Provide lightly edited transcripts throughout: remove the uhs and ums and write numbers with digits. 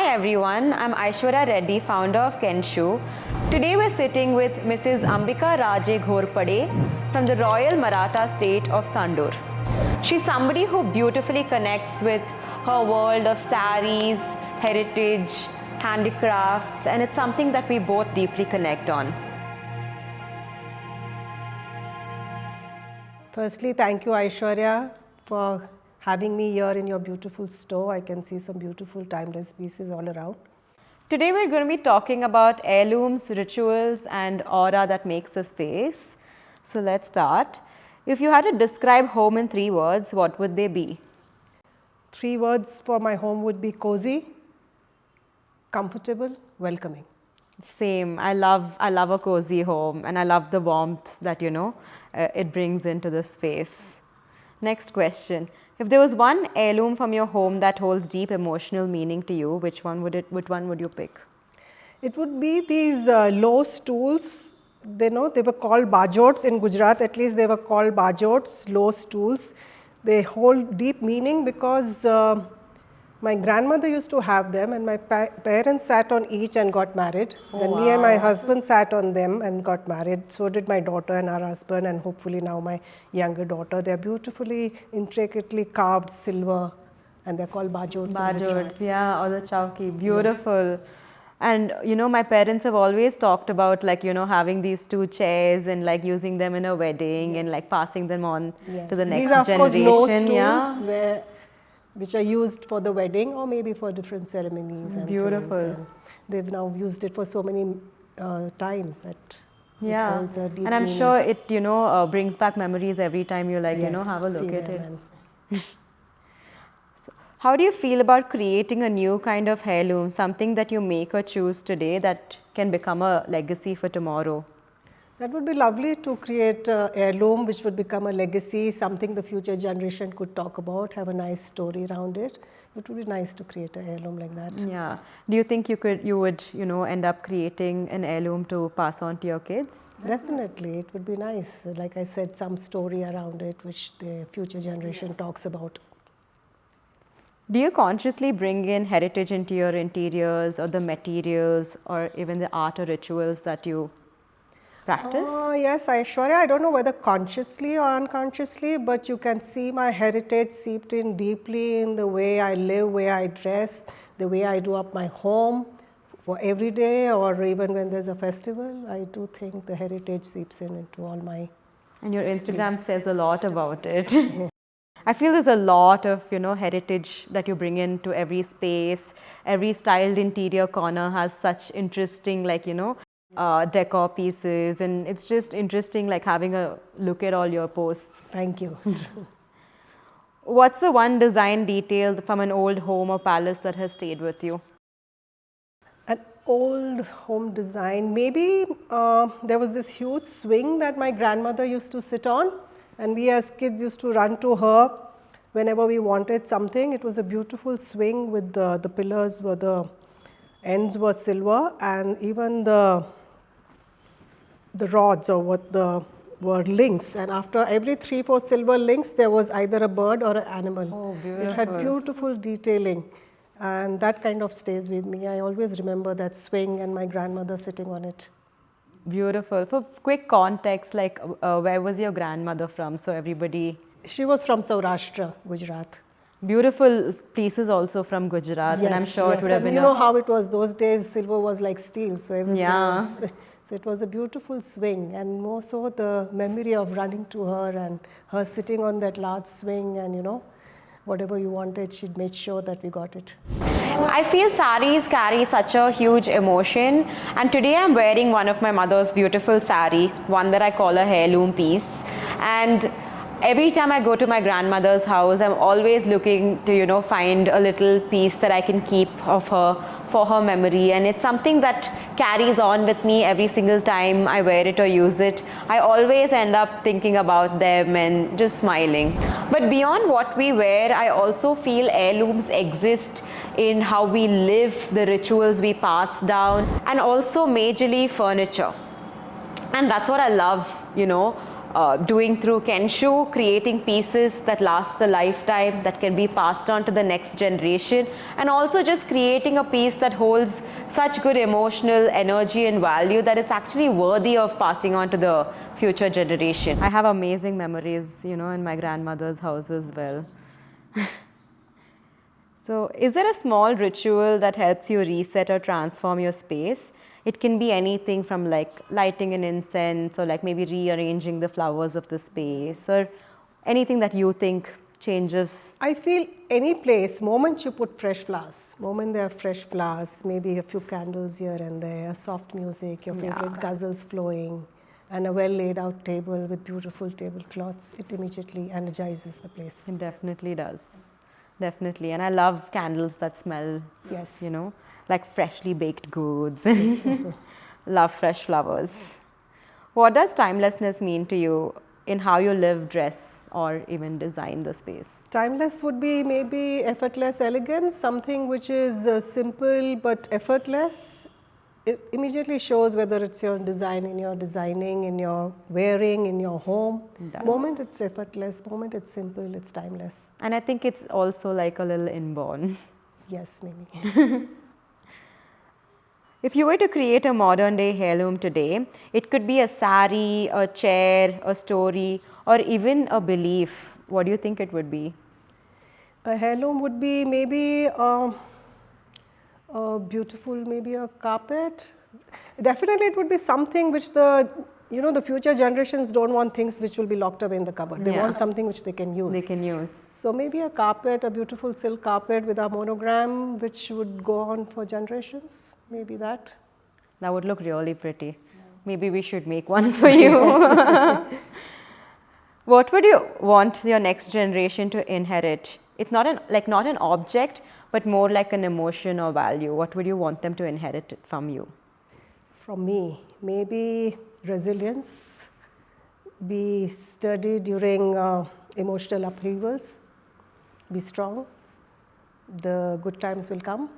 Hi everyone, I'm Aishwarya Reddy, founder of Khenshu. Today we're sitting with Mrs. Ambika Raje Ghorpade from the Royal Maratha state of Sandur. She's somebody who beautifully connects with her world of sarees, heritage, handicrafts, and it's something that we both deeply connect on. Firstly, thank you Aishwarya for having me here in your beautiful store. I can see some beautiful timeless pieces all around. Today we're going to be talking about heirlooms, rituals, and aura that makes a space. So let's start. If you had to describe home in 3 words, what would they be? 3 words for my home would be cozy, comfortable, welcoming. Same. I love a cozy home, and I love the warmth that it brings into the space. Next question. If there was one heirloom from your home that holds deep emotional meaning to you, which one would you pick? It would be these low stools. They were called bajots in Gujarat. At least they were called bajots, low stools. They hold deep meaning because my grandmother used to have them, and my parents sat on each and got married. Then me and my husband sat on them and got married. So did my daughter and our husband, and hopefully now my younger daughter. They're beautifully, intricately carved silver, and they're called bajots. Bajots, yeah, or the chowki. Beautiful. Yes. And my parents have always talked about having these 2 chairs and using them in a wedding and passing them on to the next These are, generation. Of course, low stools which are used for the wedding or maybe for different ceremonies. And beautiful. And they've now used it for so many times that it holds a deep and I'm meaning. sure it brings back memories every time you have a look at it. So how do you feel about creating a new kind of heirloom, something that you make or choose today that can become a legacy for tomorrow? That would be lovely to create an heirloom which would become a legacy, something the future generation could talk about, have a nice story around it. It would be nice to create an heirloom like that. Yeah. Do you think you would end up creating an heirloom to pass on to your kids? Definitely. It would be nice. Like I said, some story around it which the future generation talks about. Do you consciously bring in heritage into your interiors or the materials or even the art or rituals that you practice? Yes, Aishwarya, I don't know whether consciously or unconsciously, but you can see my heritage seeped in deeply in the way I live, way I dress, the way I do up my home for every day or even when there's a festival. I do think the heritage seeps in into all my... And your Instagram says a lot about it. I feel there's a lot of heritage that you bring into every space. Every styled interior corner has such interesting decor pieces, and it's just interesting having a look at all your posts. Thank you. What's the one design detail from an old home or palace that has stayed with you? An old home design, maybe there was this huge swing that my grandmother used to sit on, and we as kids used to run to her whenever we wanted something. It was a beautiful swing with the pillars were the ends were silver, and even the rods or were links, and after every 3-4 silver links there was either a bird or an animal. Oh, beautiful. It had beautiful detailing, and that kind of stays with me. I always remember that swing and my grandmother sitting on it. Beautiful. For quick context, where was your grandmother from? So everybody... She was from Saurashtra, Gujarat. Beautiful pieces also from Gujarat, yes, and I'm sure it would have been... You know how it was those days, silver was like steel, so everything was... So it was a beautiful swing, and more so the memory of running to her and her sitting on that large swing, and whatever you wanted, she'd made sure that we got it. I feel sarees carry such a huge emotion, and today I'm wearing one of my mother's beautiful saree, one that I call a heirloom piece. And every time I go to my grandmother's house, I'm always looking to, find a little piece that I can keep of her for her memory. And it's something that carries on with me every single time I wear it or use it. I always end up thinking about them and just smiling. But beyond what we wear, I also feel heirlooms exist in how we live, the rituals we pass down, and also majorly furniture. And that's what I love, doing through Khenshu, creating pieces that last a lifetime, that can be passed on to the next generation, and also just creating a piece that holds such good emotional energy and value that it's actually worthy of passing on to the future generation. I have amazing memories, you know, in my grandmother's house as well. So, is there a small ritual that helps you reset or transform your space? It can be anything from like lighting an incense or like maybe rearranging the flowers of the space or anything that you think changes. I feel any place, moment you put fresh flowers, moment there are fresh flowers, maybe a few candles here and there, soft music, your favorite ghazals flowing, and a well laid out table with beautiful tablecloths, it immediately energizes the place. It definitely does. Definitely. And I love candles that smell, Yes. you know, like freshly baked goods. Love fresh flowers. What does timelessness mean to you in how you live, dress, or even design the space? Timeless would be maybe effortless elegance, something which is simple but effortless. It immediately shows whether it's your design, in your designing, in your wearing, in your home. Moment it's effortless, moment it's simple, it's timeless. And I think it's also like a little inborn. Yes, maybe. If you were to create a modern day heirloom today, it could be a sari, a chair, a story, or even a belief. What do you think it would be? A heirloom would be maybe a beautiful, maybe a carpet. Definitely it would be something which the future generations don't want things which will be locked away in the cupboard. They want something which they can use. They can use. So maybe a carpet, a beautiful silk carpet with a monogram which would go on for generations. Maybe that. That would look really pretty. Yeah. Maybe we should make one for you. What would you want your next generation to inherit? It's not an object, but more like an emotion or value. What would you want them to inherit from you? From me, maybe resilience, be sturdy during emotional upheavals, be strong, the good times will come,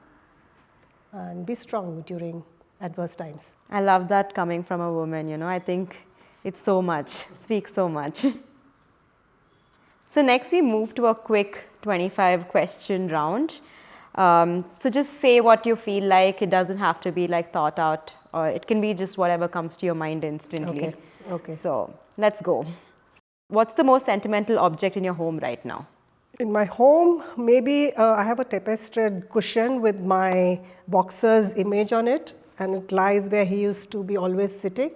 and be strong during adverse times. I love that coming from a woman, you know, I think it's so much, speaks so much. So next we move to a quick 25 question round. So just say what you feel like, it doesn't have to be like thought out, or it can be just whatever comes to your mind instantly. Okay. So let's go. What's the most sentimental object in your home right now? In my home, maybe I have a tapestried cushion with my boxer's image on it, and it lies where he used to be always sitting.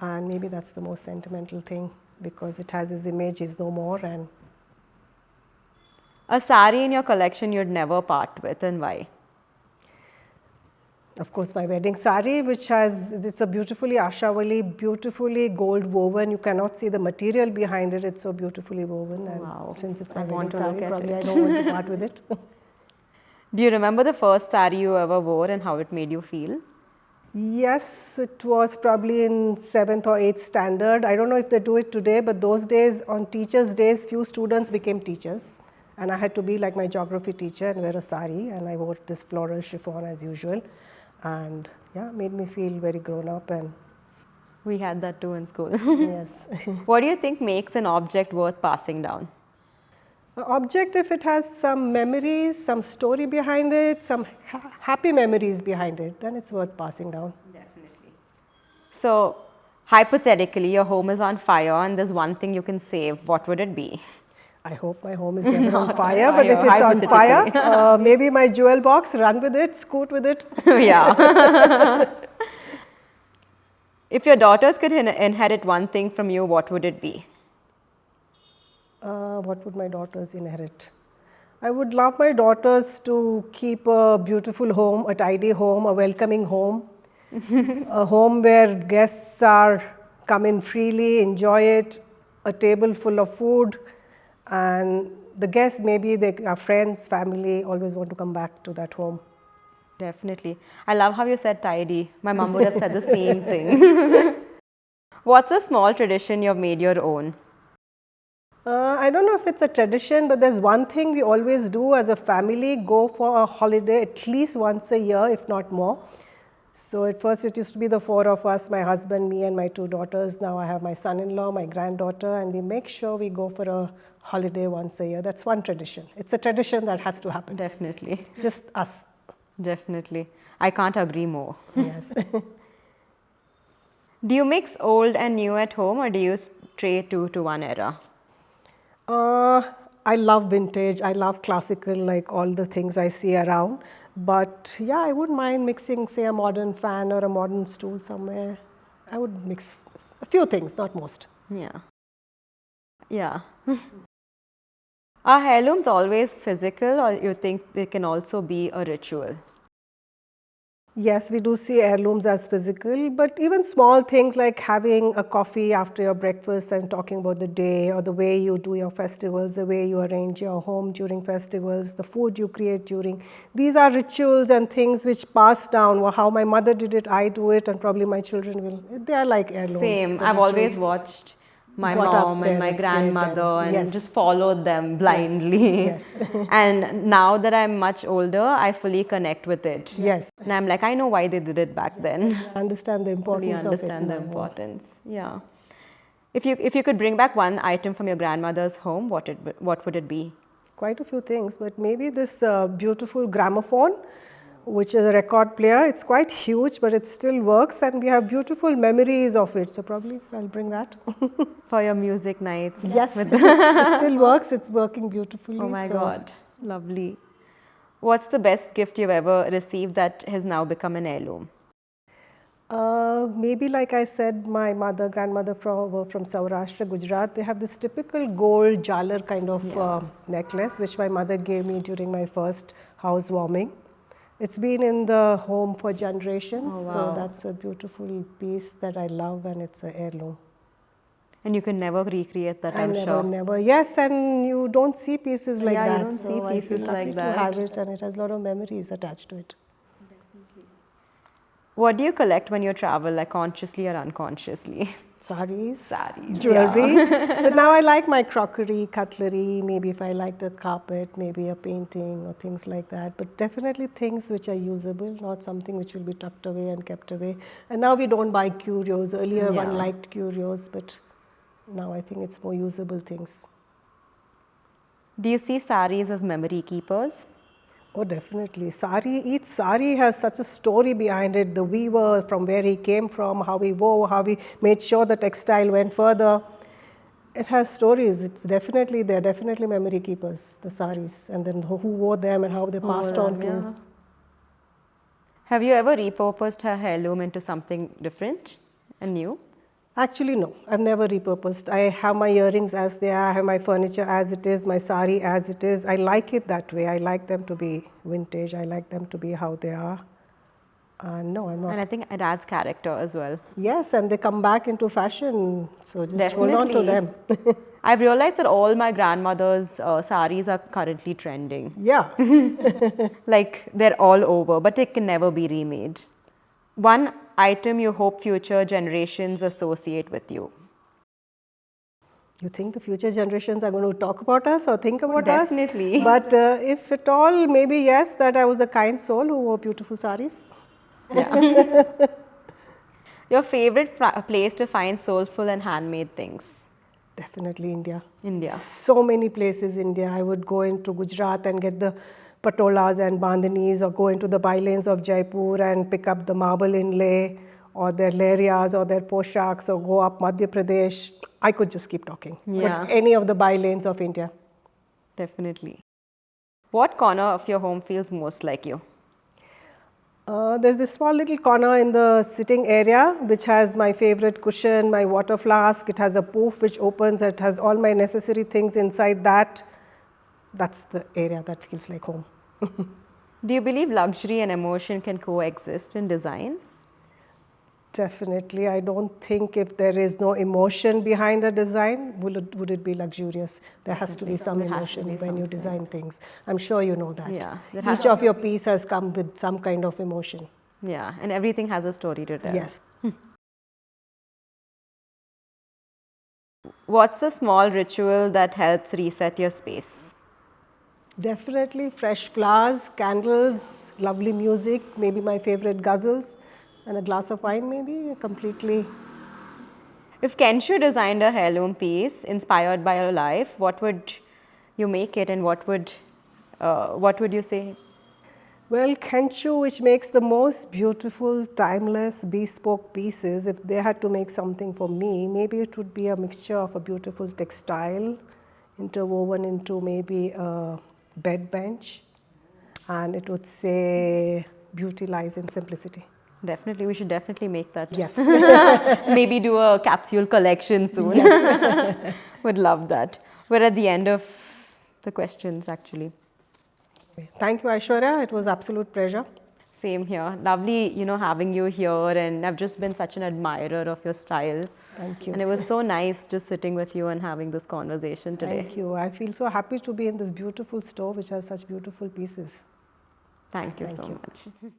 And maybe that's the most sentimental thing because it has his image, he's no more. And a sari in your collection you'd never part with, and why? Of course, my wedding sari, which has, it's a beautifully Ashawali, beautifully gold woven. You cannot see the material behind it. It's so beautifully woven. And wow. Since it's my wedding sari, probably I don't want to part with it. Do you remember the first sari you ever wore and how it made you feel? Yes, it was probably in 7th or 8th standard. I don't know if they do it today, but those days, on Teachers' Days, few students became teachers. And I had to be like my geography teacher and wear a sari. And I wore this floral chiffon as usual. And yeah, made me feel very grown up. And we had that too in school. Yes. What do you think makes an object worth passing down? An object, if it has some memories, some story behind it, some happy memories behind it, then it's worth passing down. Definitely. So hypothetically, your home is on fire and there's one thing you can save. What would it be? I hope my home is never on fire, but if it's on fire, maybe my jewel box, run with it, scoot with it. Yeah. If your daughters could inherit one thing from you, what would it be? What would my daughters inherit? I would love my daughters to keep a beautiful home, a tidy home, a welcoming home, a home where guests come in freely, enjoy it, a table full of food. And the guests, maybe they are friends, family, always want to come back to that home. Definitely. I love how you said tidy. My mom would have said the same thing. What's a small tradition you've made your own? I don't know if it's a tradition, but there's one thing we always do as a family, go for a holiday at least once a year, if not more. So at first it used to be the four of us, my husband, me and my two daughters. Now I have my son-in-law, my granddaughter, and we make sure we go for a holiday once a year. That's one tradition. It's a tradition that has to happen. Definitely. Just us. Definitely. I can't agree more. Yes. Do you mix old and new at home, or do you stray to one era? I love vintage. I love classical, like all the things I see around. But yeah, I wouldn't mind mixing, say, a modern fan or a modern stool somewhere. I would mix a few things, not most. Yeah. Yeah. Are heirlooms always physical, or you think they can also be a ritual? Yes, we do see heirlooms as physical, but even small things like having a coffee after your breakfast and talking about the day, or the way you do your festivals, the way you arrange your home during festivals, the food you create during. These are rituals and things which pass down. Well, how my mother did it, I do it, and probably my children will. They are like heirlooms. Same. The I've rituals. always watched my Got up mom and my parents did, grandmother and yes. just followed them blindly. Yes. And now that I'm much older, I fully connect with it. Yes. And I'm like, I know why they did it back then. I understand the Fully importance understand of the it. now. importance. Yeah. If you could bring back one item from your grandmother's home, what would it be? Quite a few things, but maybe this beautiful gramophone, which is a record player. It's quite huge, but it still works, and we have beautiful memories of it. So probably I'll bring that. For your music nights? Yes, it still works. It's working beautifully. Oh my so. God, lovely. What's the best gift you've ever received that has now become an heirloom? Maybe like I said, my grandmother from Saurashtra, Gujarat, they have this typical gold jalar kind of necklace, which my mother gave me during my first housewarming. It's been in the home for generations, Oh, wow. so that's a beautiful piece that I love, and it's an heirloom. And you can never recreate that, I'm never, sure. never. Yes, and you don't see pieces like Yeah, you that. don't so see I pieces feel like lucky that. to have it, and it has a lot of memories attached to it. What do you collect when you travel, like consciously or unconsciously? Sarees, Sarees, jewellery. yeah. But now I like my crockery, cutlery, maybe if I liked a carpet, maybe a painting or things like that. But definitely things which are usable, not something which will be tucked away and kept away. And now we don't buy curios. Earlier one Yeah. liked curios, but now I think it's more usable things. Do you see saris as memory keepers? Oh, definitely. Each sari has such a story behind it. The weaver, from where he came from, how he wove, how he made sure the textile went further. It has stories. They're definitely memory keepers, the saris. And then who wore them and how they passed on to. Yeah. Have you ever repurposed her heirloom into something different and new? Actually, no. I've never repurposed. I have my earrings as they are. I have my furniture as it is, my sari as it is. I like it that way. I like them to be vintage. I like them to be how they are. No, I'm not. And I think it adds character as well. Yes, and they come back into fashion. So just hold on to them. I've realized that all my grandmother's saris are currently trending. Yeah. Like they're all over, but they can never be remade. One item you hope future generations associate with you? You think the future generations are going to talk about us or think about us? Definitely. But if at all, maybe yes, that I was a kind soul who wore beautiful saris. Yeah. Your favorite place to find soulful and handmade things? Definitely India. India. So many places India. I would go into Gujarat and get the patolas and bandhanis, or go into the bylanes of Jaipur and pick up the marble inlay, or their lerias or their poshaks, or go up Madhya Pradesh. I could just keep talking. Yeah. But any of the bylanes of India. Definitely. What corner of your home feels most like you? There's this small little corner in the sitting area which has my favorite cushion, my water flask. It has a poof which opens. It has all my necessary things inside that. That's the area that feels like home. Do you believe luxury and emotion can coexist in design? Definitely. I don't think if there is no emotion behind a design, would it be luxurious? There has to be some emotion when you design things. I'm sure you know that. Yeah. Each of your piece has come with some kind of emotion. Yeah, and everything has a story to tell. Yes. What's a small ritual that helps reset your space? Definitely fresh flowers, candles, lovely music, maybe my favorite ghazals. and a glass of wine maybe, completely. If Khenshu designed a heirloom piece inspired by your life, what would you make it, and what would you say? Well, Khenshu, which makes the most beautiful, timeless, bespoke pieces, if they had to make something for me, maybe it would be a mixture of a beautiful textile interwoven into maybe a bed bench, and it would say, beauty lies in simplicity. Definitely, we should definitely make that. Yes. Maybe do a capsule collection soon. Would love that. We're at the end of the questions actually. Thank you, Aishwarya. It was absolute pleasure. Same here. Lovely, having you here, and I've just been such an admirer of your style. Thank you. And it was so nice just sitting with you and having this conversation today. Thank you. I feel so happy to be in this beautiful store which has such beautiful pieces. Thank you so much.